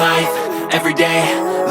life, everyday,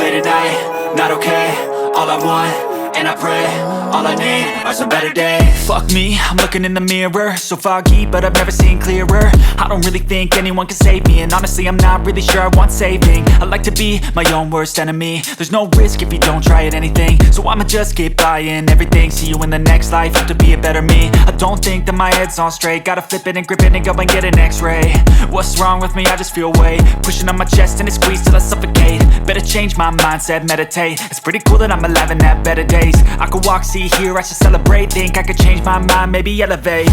late at night, not okay. All I want, and I pray, all I need are some better days. Fuck me, I'm looking in the mirror, so foggy, but I've never seen clearer. I don't really think anyone can save me, and honestly I'm not really sure I want saving. I like to be my own worst enemy. There's no risk if you don't try at anything, so I'ma just keep buying everything. See you in the next life, have to be a better me. I don't think that my head's on straight, gotta flip it and grip it and go and get an x-ray. What's wrong with me? I just feel weight pushing on my chest and it squeezes till I suffocate. Better change my mindset, meditate. It's pretty cool that I'm alive and have better days. I could walk, see, hear, I should celebrate. Think I could change my mind, maybe elevate.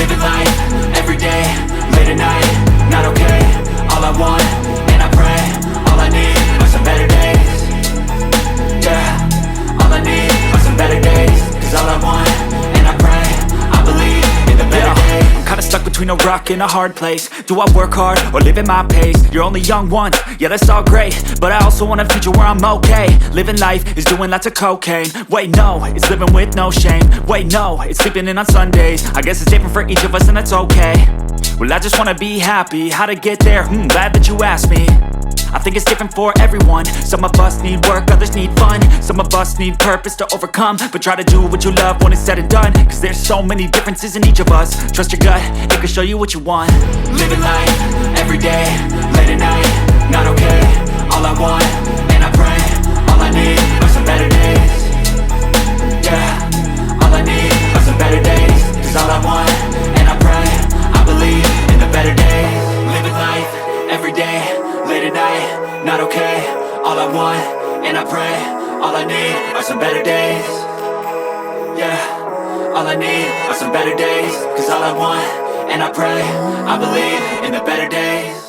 Living life, everyday, late at night, not okay. All I want, and I pray, all I need are some better days. Yeah, all I need are some better days. Cause all I want, and I pray, I believe in the better days. I'm kinda stuck between a rock and a hard place. Do I work hard or live at my pace? You're only young once, yeah that's all great, but I also want a future where I'm okay. Living life is doing lots of cocaine. Wait no, it's living with no shame. Wait no, it's sleeping in on Sundays. I guess it's different for each of us and that's okay. Well I just wanna be happy, how to get there? Glad that you asked me. I think it's different for everyone. Some of us need work, others need fun. Some of us need purpose to overcome. But try to do what you love when it's said and done. Cause there's so many differences in each of us. Trust your gut, it can show you what you want. Living life, everyday, late at night, not okay. All I want, and I pray, all I need are some better days. Yeah, all I need are some better days. Cause all I want, and I pray, I believe in the better days. Living life, everyday, late at night, not okay. All I want, and I pray, all I need are some better days. Yeah, all I need are some better days. Cause all I want, and I pray, I believe in the better days.